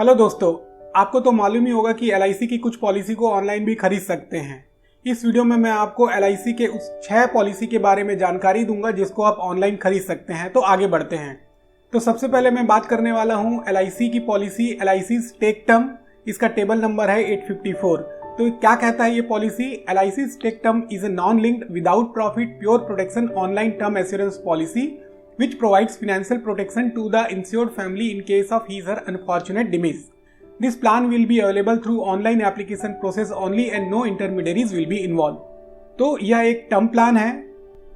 Hello दोस्तों, आपको तो मालूम ही होगा कि एलआईसी की कुछ पॉलिसी को ऑनलाइन भी खरीद सकते हैं। इस वीडियो में मैं आपको एलआईसी के उस 6 पॉलिसी के बारे में जानकारी दूंगा जिसको आप ऑनलाइन खरीद सकते हैं। तो आगे बढ़ते हैं। तो सबसे पहले मैं बात करने वाला हूं एलआईसी की पॉलिसी एलआईसी टेक टर्म। इसका टेबल नंबर है 854। तो क्या कहता है ये policy? LIC tech term is a non linked without profit pure protection online term assurance policy which provides financial protection to the insured family in case of his or unfortunate demise. This plan will be available through online application process only and no intermediaries will be involved. तो यह एक term plan है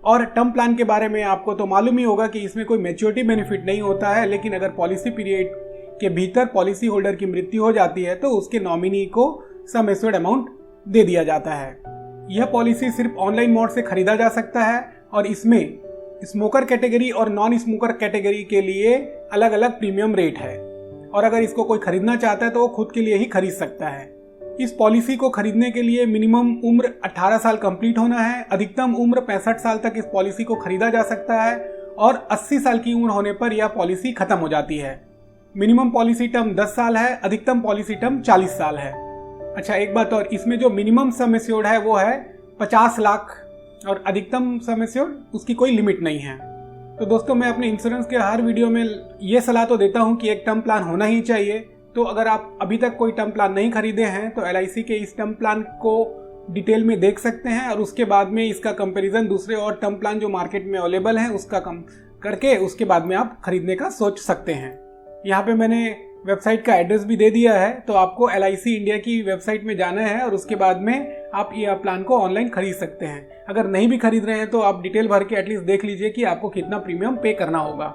और term plan के बारे में आपको तो मालूम ही होगा कि इसमें कोई मैच्योरिटी बेनिफिट नहीं होता है, लेकिन अगर पॉलिसी पीरियड के भीतर पॉलिसी होल्डर की मृत्यु हो जाती है तो उसके नॉमिनी को सम एश्योर्ड अमाउंट दे दिया जाता है। यह पॉलिसी सिर्फ ऑनलाइन मोड से खरीदा जा सकता है और इसमें स्मोकर कैटेगरी और नॉन स्मोकर कैटेगरी के लिए अलग अलग प्रीमियम रेट है और अगर इसको कोई खरीदना चाहता है तो वो खुद के लिए ही खरीद सकता है। इस पॉलिसी को खरीदने के लिए मिनिमम उम्र 18 साल कंप्लीट होना है, अधिकतम उम्र 65 साल तक इस पॉलिसी को खरीदा जा सकता है और 80 साल की उम्र होने पर यह पॉलिसी खत्म हो जाती है। मिनिमम पॉलिसी टर्म 10 साल है, अधिकतम पॉलिसी टर्म 40 साल है। अच्छा, एक बात और, इसमें जो मिनिमम सम एश्योर्ड है वो है 50 लाख और अधिकतम सम एश्योर्ड उसकी कोई लिमिट नहीं है। तो दोस्तों, मैं अपने इंश्योरेंस के हर वीडियो में ये सलाह तो देता हूं कि एक टर्म प्लान होना ही चाहिए। तो अगर आप अभी तक कोई टर्म प्लान नहीं खरीदे हैं तो एलआईसी के इस टर्म प्लान को डिटेल में देख सकते हैं और उसके बाद में इसका कंपैरिजन दूसरे और टर्म प्लान जो मार्केट में अवेलेबल हैं उसका कम करके उसके बाद में आप खरीदने का सोच सकते हैं। यहाँ पे मैंने वेबसाइट का एड्रेस भी दे दिया है, तो आपको एलआईसी इंडिया की वेबसाइट में जाना है और उसके बाद में आप ये प्लान को ऑनलाइन खरीद सकते हैं। अगर नहीं भी खरीद रहे हैं तो आप डिटेल भर के एटलीस्ट देख लीजिए कि आपको कितना प्रीमियम पे करना होगा।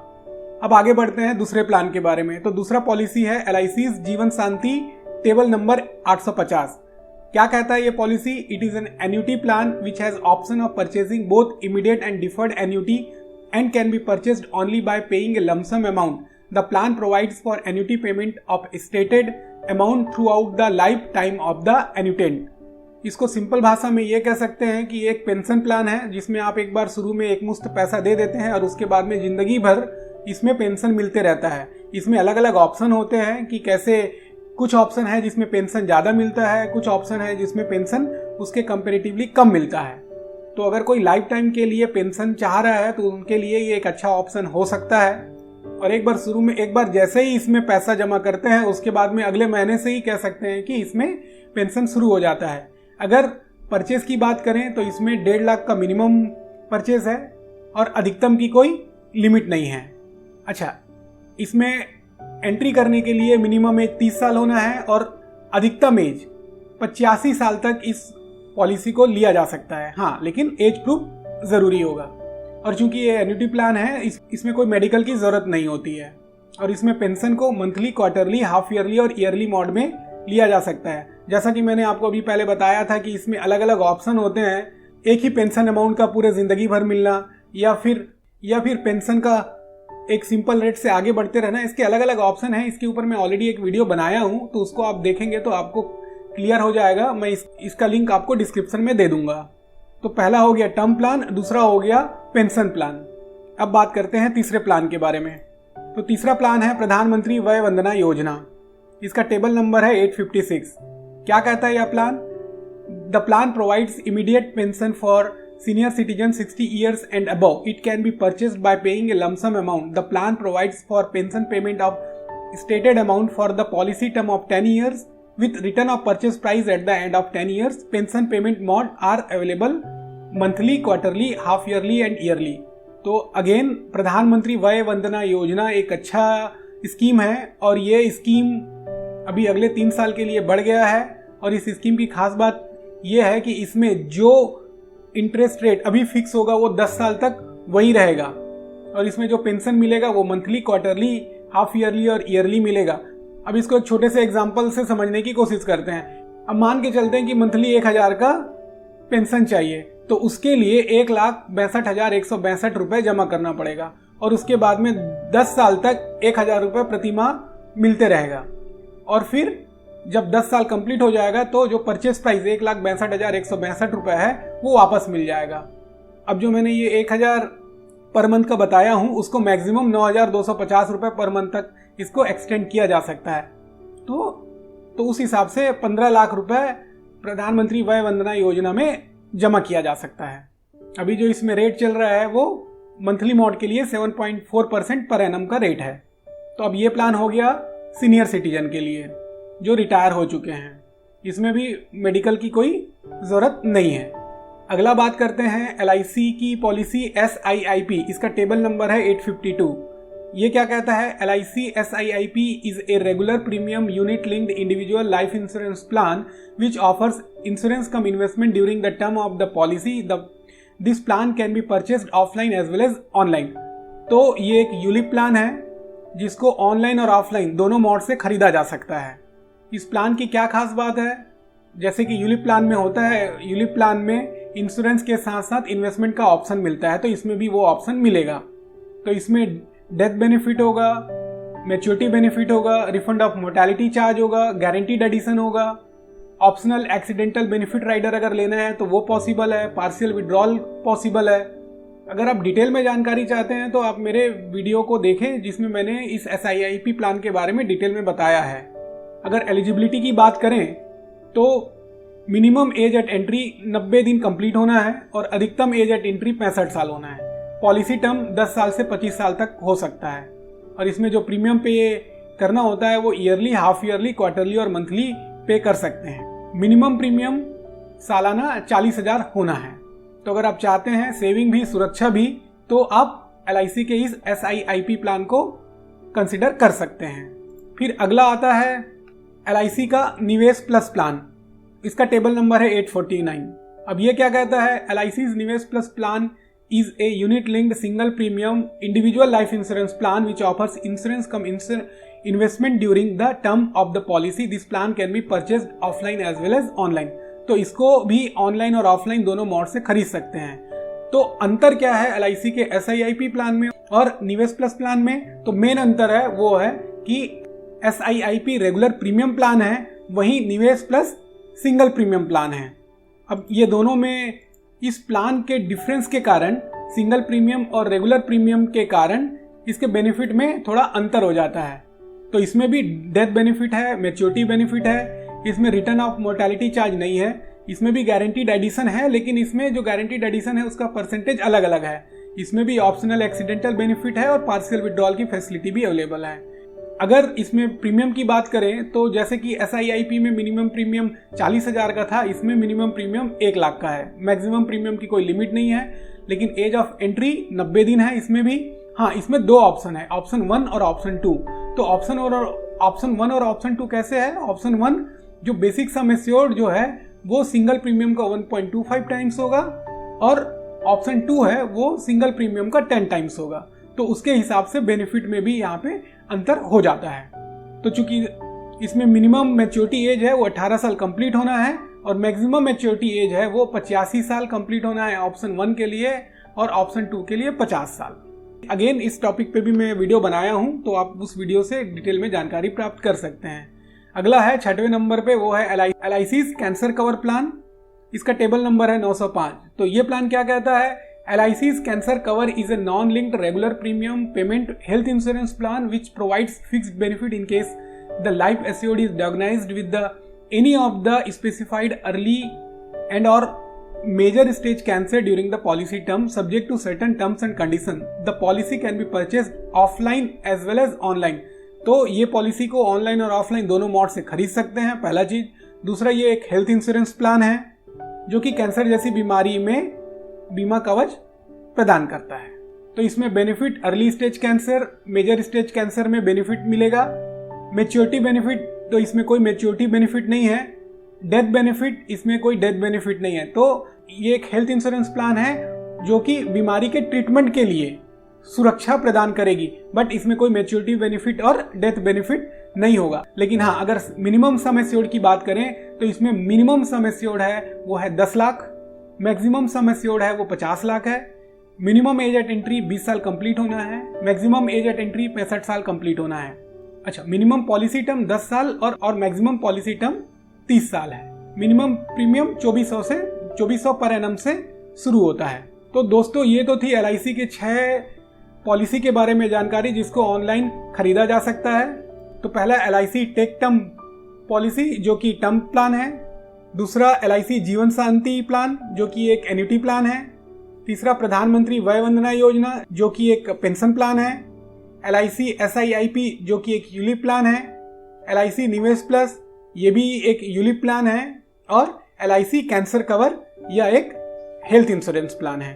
अब आगे बढ़ते हैं दूसरे प्लान के बारे में। तो दूसरा पॉलिसी है एलआईसी जीवन शांति टेबल नंबर 850। क्या कहता है ये policy? It is an annuity plan which has option of purchasing both immediate and deferred annuity and can be purchased only by paying A lump sum amount. The plan provides for annuity payment of stated amount throughout the lifetime of the annuitant. इसको simple भाषा में ये कह सकते हैं कि एक pension plan है जिसमें आप एक बार शुरू में एक मुश्त पैसा दे देते हैं और उसके बाद में जिंदगी भर इसमें पेंशन मिलते रहता है। इसमें अलग अलग ऑप्शन होते हैं कि कैसे, कुछ ऑप्शन है जिसमें पेंशन ज़्यादा मिलता है, कुछ ऑप्शन है जिसमें पेंशन उसके कंपेरेटिवली कम मिलता है। तो अगर कोई लाइफ टाइम के लिए पेंशन चाह रहा है तो उनके लिए ये एक अच्छा ऑप्शन हो सकता है। और एक बार जैसे ही इसमें पैसा जमा करते हैं उसके बाद में अगले महीने से ही कह सकते हैं कि इसमें पेंशन शुरू हो जाता है। अगर परचेज की बात करें तो इसमें 1.5 लाख का मिनिमम परचेज है और अधिकतम की कोई लिमिट नहीं है। अच्छा, इसमें एंट्री करने के लिए मिनिमम एज 30 साल होना है और अधिकतम एज 85 साल तक इस पॉलिसी को लिया जा सकता है। हाँ, लेकिन एज प्रूफ ज़रूरी होगा। और चूंकि ये एन्युटी प्लान है इसमें कोई मेडिकल की ज़रूरत नहीं होती है और इसमें पेंशन को मंथली, क्वार्टरली, हाफ ईयरली और ईयरली मोड में लिया जा सकता है। जैसा कि मैंने आपको अभी पहले बताया था कि इसमें अलग अलग ऑप्शन होते हैं, एक ही पेंशन अमाउंट का पूरे ज़िंदगी भर मिलना या फिर पेंशन का एक सिंपल रेट से आगे बढ़ते रहना। इसके अलग अलग ऑप्शन हैं। इसके ऊपर मैं ऑलरेडी एक वीडियो बनाया हूँ, तो उसको आप देखेंगे तो आपको क्लियर हो जाएगा। मैं इसका लिंक आपको डिस्क्रिप्शन में दे दूंगा। तो पहला हो गया टर्म प्लान, दूसरा हो गया पेंशन प्लान। अब बात करते हैं तीसरे प्लान के बारे में। तो तीसरा प्लान है प्रधानमंत्री वय वंदना योजना। इसका टेबल नंबर है 856। क्या कहता है यह plan? The plan provides immediate pension for senior citizen 60 years and above. It can be purchased bye paying A lump sum amount. The plan provides for pension payment of stated amount for the policy term of 10 years with return of purchase price at the end of 10 years. Pension payment mode are available monthly, quarterly, half yearly and yearly. तो again प्रधानमंत्री वय वंदना योजना एक अच्छा scheme है और ये scheme अभी अगले 3 साल के लिए बढ़ गया है। और इस स्कीम की खास बात ये है कि इसमें जो इंटरेस्ट रेट अभी फिक्स होगा वो 10 साल तक वही रहेगा और इसमें जो पेंशन मिलेगा वो मंथली, क्वार्टरली, हाफ ईयरली और ईयरली मिलेगा। अब इसको एक छोटे से एग्जाम्पल से समझने की कोशिश करते हैं। अब मान के चलते हैं कि मंथली 1000 का पेंशन चाहिए, तो उसके लिए 1,62,162 रुपये जमा करना पड़ेगा और उसके बाद में 10 साल तक 1000 रुपये प्रति माह मिलते रहेगा। और फिर जब 10 साल कंप्लीट हो जाएगा तो जो परचेस प्राइस 1,62,162 रुपये है वो वापस मिल जाएगा। अब जो मैंने ये 1000 पर मंथ का बताया हूँ उसको मैक्सिमम 9,250 रुपये पर मंथ तक इसको एक्सटेंड किया जा सकता है। तो उस हिसाब से 15 लाख रुपए प्रधानमंत्री वय वंदना योजना में जमा किया जा सकता है। अभी जो इसमें रेट चल रहा है वो मंथली मोड के लिए 7.4% पर एनम का रेट है। तो अब ये प्लान हो गया सीनियर सिटीजन के लिए जो रिटायर हो चुके हैं, इसमें भी मेडिकल की कोई ज़रूरत नहीं है। अगला बात करते हैं LIC की पॉलिसी SIIP, इसका टेबल नंबर है 852। ये क्या कहता है? LIC SIIP is a regular premium unit linked individual life insurance plan which offers insurance cum investment during the term of the policy. This plan can be purchased offline as well as online. तो ये एक ULIP plan है जिसको online और offline दोनों mode से खरीदा जा सकता है। इस प्लान की क्या खास बात है? जैसे कि यूलिप प्लान में होता है, यूलिप प्लान में इंश्योरेंस के साथ साथ इन्वेस्टमेंट का ऑप्शन मिलता है, तो इसमें भी वो ऑप्शन मिलेगा। तो इसमें डेथ बेनिफिट होगा, मैच्योरिटी बेनिफिट होगा, रिफंड ऑफ मोर्टेलिटी चार्ज होगा, गारंटीड एडिशन होगा, ऑप्शनल एक्सीडेंटल बेनिफिट राइडर अगर लेना है तो वो पॉसिबल है, पार्शियल विड्रॉल पॉसिबल है। अगर आप डिटेल में जानकारी चाहते हैं तो आप मेरे वीडियो को देखें जिसमें मैंने इस SIIP प्लान के बारे में डिटेल में बताया है। अगर एलिजिबिलिटी की बात करें तो मिनिमम एज एट एंट्री 90 दिन कंप्लीट होना है और अधिकतम एज एट एंट्री 65 साल होना है। पॉलिसी टर्म 10 साल से 25 साल तक हो सकता है और इसमें जो प्रीमियम पे करना होता है वो ईयरली, हाफ ईयरली, क्वार्टरली और मंथली पे कर सकते हैं। मिनिमम प्रीमियम सालाना 40,000 होना है। तो अगर आप चाहते हैं सेविंग भी सुरक्षा भी तो आप LIC के इस SIIP प्लान को कंसिडर कर सकते हैं। फिर अगला आता है LIC का निवेश प्लस प्लान, इसका टेबल नंबर है 849। अब ये क्या कहता है? LIC's निवेश plus plan is a unit linked single premium individual life insurance plan which offers insurance cum investment during the term of the policy. This plan can be purchased offline as well as online. तो इसको भी online और offline दोनों mode से खरीद सकते हैं। तो अंतर क्या है LIC के SIIP प्लान में और निवेश प्लस प्लान में? तो मेन अंतर है वो है कि SIIP रेगुलर प्रीमियम प्लान है, वहीं निवेश प्लस सिंगल प्रीमियम प्लान है। अब ये दोनों में इस प्लान के डिफरेंस के कारण, सिंगल प्रीमियम और रेगुलर प्रीमियम के कारण इसके बेनिफिट में थोड़ा अंतर हो जाता है। तो इसमें भी डेथ बेनिफिट है, मैच्योरिटी बेनिफिट है, इसमें रिटर्न ऑफ मोर्टेलिटी चार्ज नहीं है, इसमें भी गारंटीड एडिशन है, लेकिन इसमें जो गारंटीड एडिशन है उसका परसेंटेज अलग अलग है। इसमें भी ऑप्शनल एक्सीडेंटल बेनिफिट है और पार्शियल विड्रॉल की फैसिलिटी भी अवेलेबल है। अगर इसमें प्रीमियम की बात करें तो जैसे कि SIIP में मिनिमम प्रीमियम 40,000 का था, इसमें मिनिमम प्रीमियम 1 लाख का है। मैक्सिमम प्रीमियम की कोई लिमिट नहीं है, लेकिन एज ऑफ एंट्री 90 दिन है इसमें भी। हाँ, इसमें 2 ऑप्शन है, ऑप्शन 1 और ऑप्शन 2। तो ऑप्शन 1 और ऑप्शन 2 कैसे है? ऑप्शन 1 जो बेसिक सम एश्योर्ड जो है वो सिंगल प्रीमियम का 1.25 टाइम्स होगा और ऑप्शन 2 है वो सिंगल प्रीमियम का 10 टाइम्स होगा। तो उसके हिसाब से बेनिफिट में भी यहाँ पे अंतर हो जाता है। तो चूंकि इसमें मिनिमम मैच्योरिटी एज है वो 18 साल कंप्लीट होना है और मैक्सिमम मैच्योरिटी एज है वो 85 साल कंप्लीट होना है ऑप्शन 1 के लिए और ऑप्शन 2 के लिए 50 साल। अगेन इस टॉपिक पे भी मैं वीडियो बनाया हूँ, तो आप उस वीडियो से डिटेल में जानकारी प्राप्त कर सकते हैं। अगला है 6वें नंबर पे, वो है LIC's कैंसर कवर प्लान, इसका टेबल नंबर है 905। तो ये प्लान क्या कहता है? LIC's cancer cover is a non-linked regular premium payment health insurance plan which provides fixed benefit in case the life assured is diagnosed with any of the specified early and or major stage cancer during the policy term subject to certain terms and conditions. The policy can be purchased offline as well as online. तो ये policy को online और offline दोनों mode से खरीद सकते हैं, पहला चीज। दूसरा, ये एक हेल्थ इंश्योरेंस प्लान है जो कि कैंसर जैसी बीमारी में बीमा कवच प्रदान करता है। तो इसमें benefit early stage cancer, major stage cancer में बेनिफिट मिलेगा। मैच्योरिटी बेनिफिट, तो इसमें कोई मैच्योरिटी बेनिफिट नहीं है। डेथ बेनिफिट, इसमें कोई डेथ बेनिफिट नहीं है। तो ये एक हेल्थ इंश्योरेंस प्लान है जो कि बीमारी के ट्रीटमेंट के लिए सुरक्षा प्रदान करेगी, बट इसमें कोई मैच्योरिटी बेनिफिट और डेथ बेनिफिट नहीं होगा। लेकिन हाँ, अगर मिनिमम सम एश्योर्ड की बात करें तो इसमें मिनिमम सम एश्योर्ड है वो है 10 लाख, मैक्सिमम सम एश्योर्ड है वो 50 लाख है। मिनिमम एज एट एंट्री 20 साल कंप्लीट होना है, मैक्सिमम एज एट एंट्री 65 साल कंप्लीट होना है। अच्छा, मिनिमम पॉलिसी टर्म 10 साल और मैक्सिमम पॉलिसी टर्म 30 साल है। मिनिमम प्रीमियम 2400 पर एनम से शुरू होता है। तो दोस्तों, ये तो थी LIC के 6 पॉलिसी के बारे में जानकारी जिसको ऑनलाइन खरीदा जा सकता है। तो पहला LIC टेक टर्म पॉलिसी जो कि टर्म प्लान है, दूसरा LIC जीवन शांति प्लान जो कि एक एन्युटी प्लान है, तीसरा प्रधानमंत्री वय वंदना योजना जो कि एक पेंशन प्लान है, LIC SIIP जो कि एक यूलिप प्लान है, LIC निवेश प्लस ये भी एक यूलिप प्लान है, और LIC कैंसर कवर यह एक हेल्थ इंश्योरेंस प्लान है।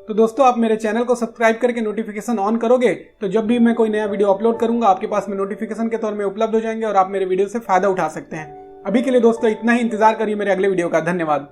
तो दोस्तों, आप मेरे चैनल को सब्सक्राइब करके नोटिफिकेशन ऑन करोगे तो जब भी मैं कोई नया वीडियो अपलोड करूंगा आपके पास में नोटिफिकेशन के तौर में उपलब्ध हो जाएंगे और आप मेरे वीडियो से फायदा उठा सकते हैं। अभी के लिए दोस्तों इतना ही, इंतजार करिए मेरे अगले वीडियो का। धन्यवाद।